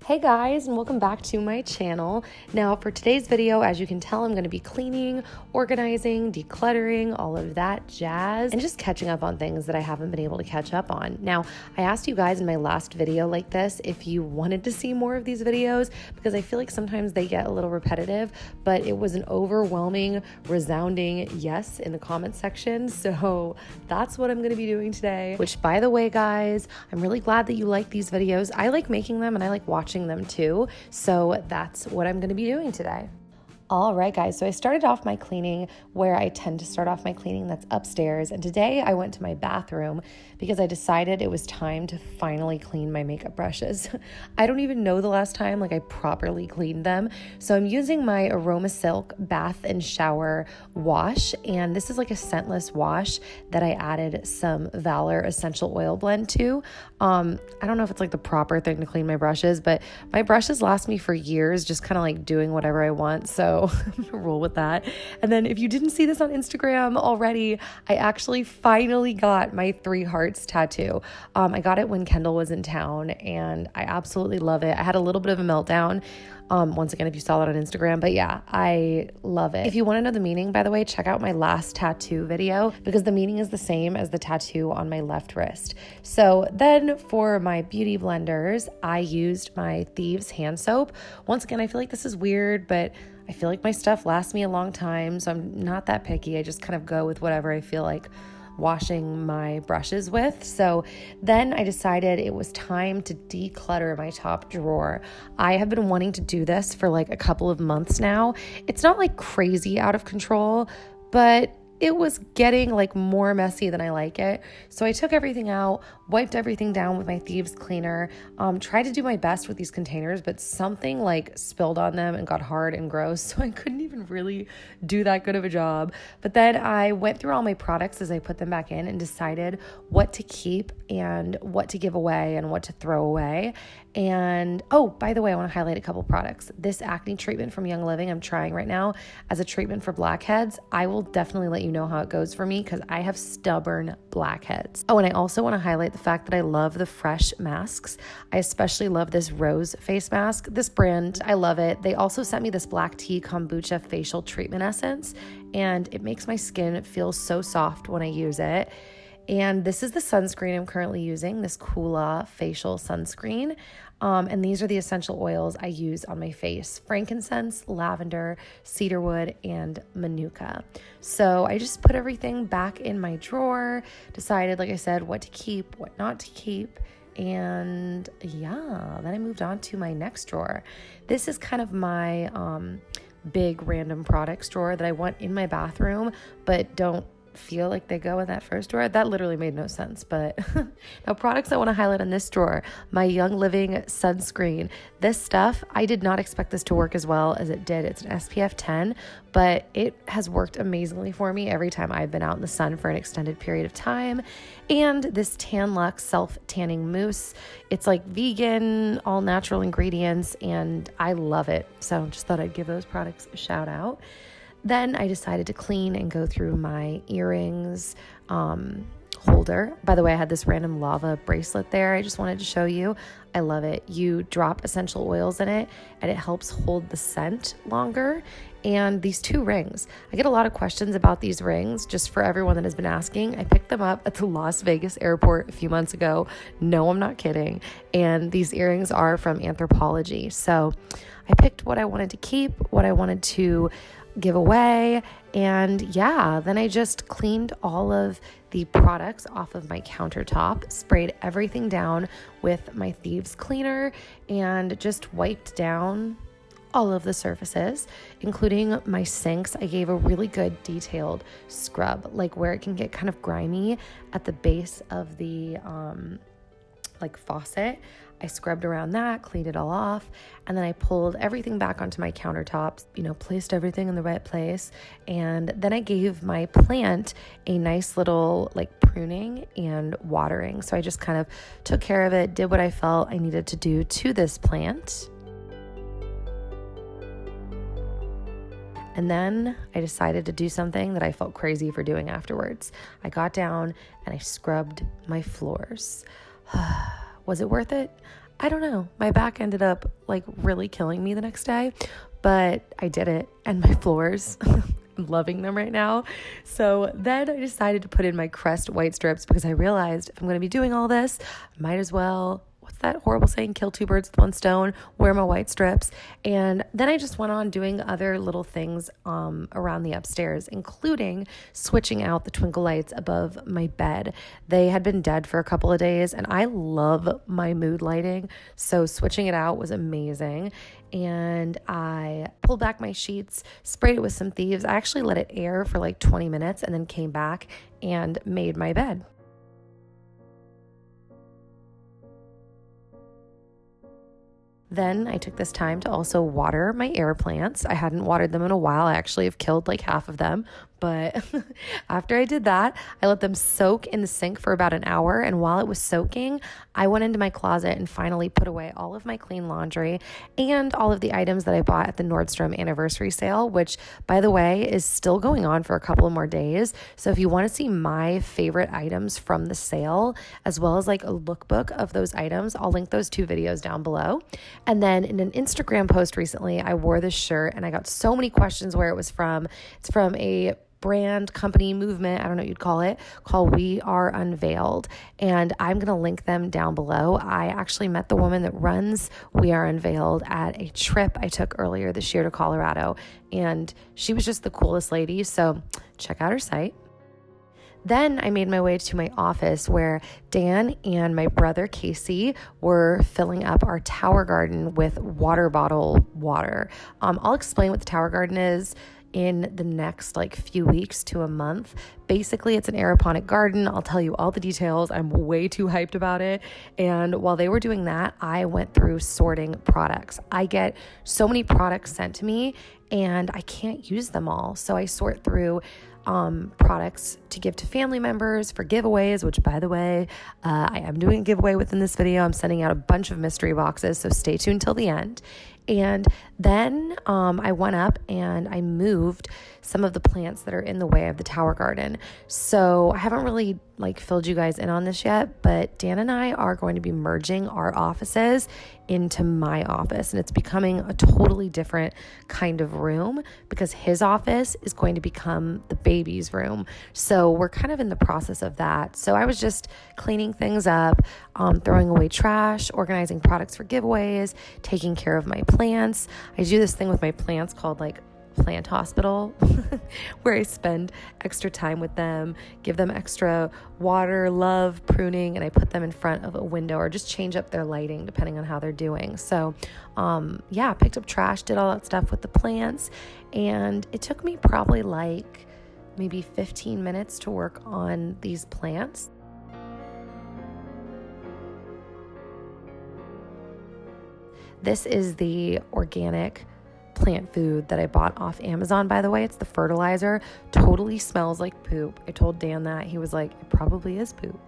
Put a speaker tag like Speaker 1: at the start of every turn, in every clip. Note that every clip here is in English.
Speaker 1: Hey guys, and welcome back to my channel. Now for today's video, as you can tell, I'm going to be cleaning, organizing, decluttering, all of that jazz, and just catching up on things that I haven't been able to catch up on. Now, I asked you guys in my last video like this if you wanted to see more of these videos because I feel like sometimes they get a little repetitive, but it was an overwhelming, resounding yes in the comment section. So that's what I'm going to be doing today, which by the way, guys, I'm really glad that you like these videos. I like making them and I like watching them too. So that's what I'm going to be doing today. All right, guys, so I started off my cleaning where I tend to start off my cleaning, that's upstairs. And today I went to my bathroom because I decided it was time to finally clean my makeup brushes. I don't even know the last time I properly cleaned them. So I'm using my Aroma Silk Bath and Shower Wash. And this is like a scentless wash that I added some Valor Essential Oil Blend to. I don't know if it's like the proper thing to clean my brushes, but my brushes last me for years, just kind of like doing whatever I want. So I'm gonna roll with that. And then if you didn't see this on Instagram already, I actually finally got my 3 hearts tattoo. I got it when Kendall was in town and I absolutely love it. I had a little bit of a meltdown. Once again, if you saw that on Instagram, but yeah, I love it. If you want to know the meaning, by the way, check out my last tattoo video because the meaning is the same as the tattoo on my left wrist. So then for my beauty blenders, I used my Thieves hand soap. Once again, I feel like this is weird, but I feel like my stuff lasts me a long time, so I'm not that picky. I just kind of go with whatever I feel like washing my brushes with. So then I decided it was time to declutter my top drawer. I have been wanting to do this for like a couple of months now. It's not like crazy out of control, but it was getting like more messy than I like it. So I took everything out, wiped everything down with my Thieves cleaner, tried to do my best with these containers, but something like spilled on them and got hard and gross. So I couldn't even really do that good of a job. But then I went through all my products as I put them back in and decided what to keep and what to give away and what to throw away. And oh, by the way, I want to highlight a couple products. This acne treatment from Young Living I'm trying right now as a treatment for blackheads. I will definitely let you know how it goes for me because I have stubborn blackheads. Oh, and I also want to highlight the fact that I love the Fresh masks. I especially love this rose face mask. This brand, I love it. They also sent me this black tea kombucha facial treatment essence, and it makes my skin feel so soft when I use it. And this is the sunscreen I'm currently using, this Kula facial sunscreen. And these are the essential oils I use on my face: frankincense, lavender, cedarwood, and manuka. So I just put everything back in my drawer, decided, like I said, what to keep, what not to keep. And yeah, then I moved on to my next drawer. This is kind of my big random products drawer that I want in my bathroom, but don't feel like they go in that first drawer. That literally made no sense. But now, products I want to highlight on this drawer: my Young Living sunscreen. This stuff, I did not expect this to work as well as it did. It's an SPF 10, but it has worked amazingly for me every time I've been out in the sun for an extended period of time. And this Tan Luxe self tanning mousse, it's like vegan, all natural ingredients, and I love it. So just thought I'd give those products a shout out. Then I decided to clean and go through my earrings holder. By the way, I had this random lava bracelet there. I just wanted to show you. I love it. You drop essential oils in it and it helps hold the scent longer. And these 2 rings, I get a lot of questions about these rings. Just for everyone that has been asking, I picked them up at the Las Vegas airport a few months ago. No, I'm not kidding. And these earrings are from Anthropologie. So I picked what I wanted to keep, what I wanted to give away, and yeah, then I just cleaned all of the products off of my countertop, sprayed everything down with my Thieves cleaner, and just wiped down all of the surfaces, including my sinks. I gave a really good detailed scrub, like where it can get kind of grimy at the base of the faucet. I scrubbed around that, cleaned it all off, and then I pulled everything back onto my countertops, placed everything in the right place. And then I gave my plant a nice little pruning and watering. So I just kind of took care of it, did what I felt I needed to do to this plant. And then I decided to do something that I felt crazy for doing afterwards. I got down and I scrubbed my floors. Was it worth it? I don't know. My back ended up like really killing me the next day, but I did it, and my floors, I'm loving them right now. So then I decided to put in my Crest white strips because I realized if I'm going to be doing all this, I might as well, what's that horrible saying? Kill two birds with one stone, wear my white strips. And then I just went on doing other little things around the upstairs, including switching out the twinkle lights above my bed. They had been dead for a couple of days, and I love my mood lighting, so switching it out was amazing. And I pulled back my sheets, sprayed it with some thieves. I actually let it air for like 20 minutes and then came back and made my bed. Then I took this time to also water my air plants. I hadn't watered them in a while. I actually have killed like half of them. But after I did that, I let them soak in the sink for about an hour. And while it was soaking, I went into my closet and finally put away all of my clean laundry and all of the items that I bought at the Nordstrom anniversary sale, which, by the way, is still going on for a couple of more days. So if you want to see my favorite items from the sale, as well as like a lookbook of those items, I'll link those two videos down below. And then in an Instagram post recently, I wore this shirt and I got so many questions where it was from. It's from a brand, company, movement, I don't know what you'd call it, called We Are Unveiled. And I'm going to link them down below. I actually met the woman that runs We Are Unveiled at a trip I took earlier this year to Colorado. And she was just the coolest lady. So check out her site. Then I made my way to my office where Dan and my brother Casey were filling up our tower garden with water bottle water. I'll explain what the tower garden is in the next like few weeks to a month. Basically, it's an aeroponic garden. I'll tell you all the details. I'm way too hyped about it. And while they were doing that, I went through sorting products. I get so many products sent to me and I can't use them all. So I sort through products to give to family members for giveaways, which, by the way, I am doing a giveaway within this video. I'm sending out a bunch of mystery boxes, so stay tuned till the end. And then I went up and I moved some of the plants that are in the way of the tower garden. So I haven't really like filled you guys in on this yet, but Dan and I are going to be merging our offices into my office, and it's becoming a totally different kind of room because his office is going to become the baby's room. So we're kind of in the process of that. So I was just cleaning things up, throwing away trash, organizing products for giveaways, taking care of my plants. I do this thing with my plants called like plant hospital where I spend extra time with them, give them extra water, love, pruning, and I put them in front of a window or just change up their lighting depending on how they're doing. So picked up trash, did all that stuff with the plants, and it took me probably like maybe 15 minutes to work on these plants. This is the organic plant food that I bought off Amazon, by the way. It's the fertilizer. Totally smells like poop. I told Dan that. He was like, it probably is poop.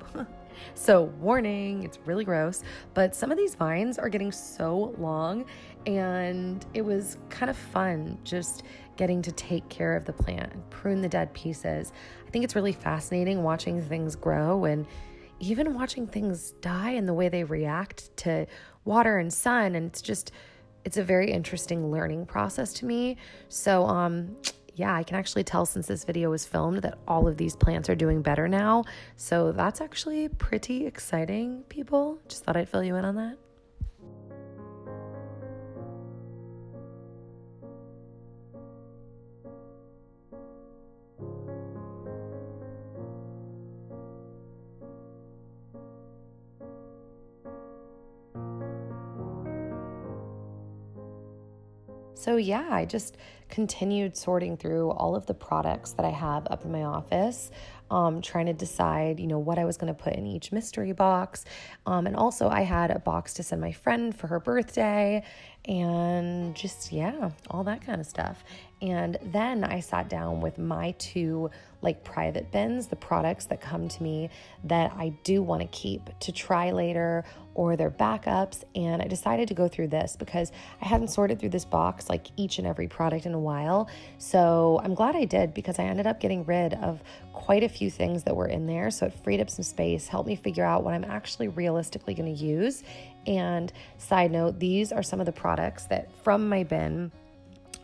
Speaker 1: So warning, it's really gross. But some of these vines are getting so long, and it was kind of fun just getting to take care of the plant and prune the dead pieces. I think it's really fascinating watching things grow and even watching things die and the way they react to water and sun. And it's a very interesting learning process to me. So, I can actually tell since this video was filmed that all of these plants are doing better now. So that's actually pretty exciting, people. Just thought I'd fill you in on that. So I just continued sorting through all of the products that I have up in my office, trying to decide, what I was going to put in each mystery box. And also I had a box to send my friend for her birthday and just, all that kind of stuff. And then I sat down with my two private bins, the products that come to me that I do want to keep to try later or their backups. And I decided to go through this because I hadn't sorted through this box each and every product in a while. So I'm glad I did because I ended up getting rid of quite a few things that were in there, so it freed up some space, helped me figure out what I'm actually realistically going to use. And side note, these are some of the products that from my bin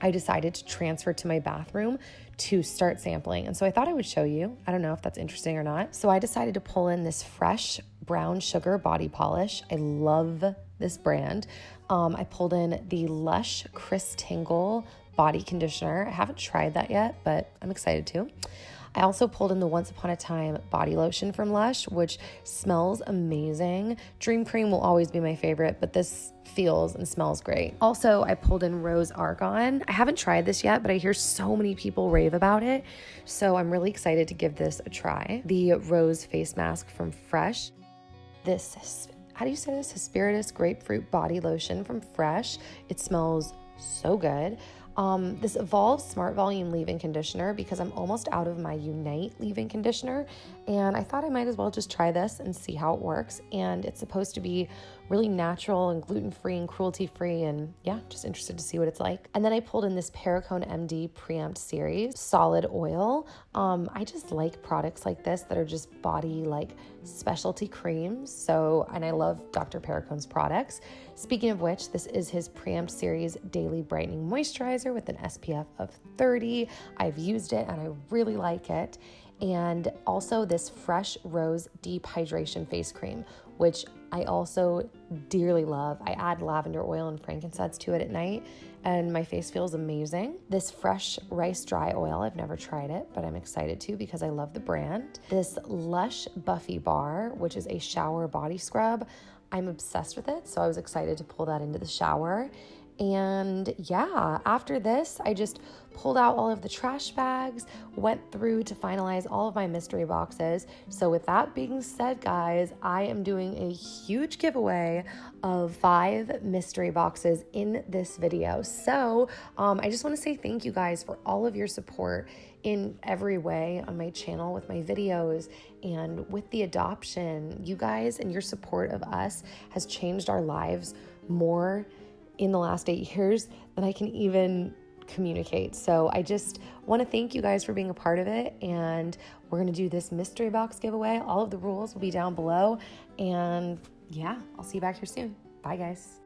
Speaker 1: I decided to transfer to my bathroom to start sampling. And so I thought I would show you. I don't know if that's interesting or not. So I decided to pull in this fresh brown sugar body polish. I love this brand. I pulled in the Lush Crisp Tingle body conditioner. I haven't tried that yet, but I'm excited to. I also pulled in the Once Upon a Time body lotion from Lush, which smells amazing. Dream Cream will always be my favorite, but this feels and smells great. Also, I pulled in Rose Argan. I haven't tried this yet, but I hear so many people rave about it, so I'm really excited to give this a try. The Rose Face Mask from Fresh. This, how do you say this? Hesperitus Grapefruit Body Lotion from Fresh. It smells so good. This Evolve Smart Volume Leave-In Conditioner, because I'm almost out of my Unite leave-in conditioner, and I thought I might as well just try this and see how it works. And it's supposed to be really natural and gluten-free and cruelty-free, and yeah, just interested to see what it's like. And then I pulled in this Perricone MD Preempt Series Solid Oil. I just like products like this that are just body like specialty creams. So, and I love Dr. Perricone's products. Speaking of which, this is his Preempt Series Daily Brightening Moisturizer with an SPF of 30. I've used it and I really like it. And also this Fresh Rose Deep Hydration Face Cream, which I also dearly love. I add lavender oil and frankincense to it at night, and my face feels amazing. This Fresh Rice Dry Oil, I've never tried it, but I'm excited to because I love the brand. This Lush Buffy Bar, which is a shower body scrub. I'm obsessed with it, so I was excited to pull that into the shower. And yeah, after this, I just pulled out all of the trash bags, went through to finalize all of my mystery boxes. So with that being said, guys, I am doing a huge giveaway of 5 mystery boxes in this video. So I just want to say thank you guys for all of your support in every way on my channel with my videos and with the adoption. You guys and your support of us has changed our lives more in the last 8 years than I can even communicate. So I just want to thank you guys for being a part of it, and we're going to do this mystery box giveaway. All of the rules will be down below, and yeah, I'll see you back here soon. Bye guys.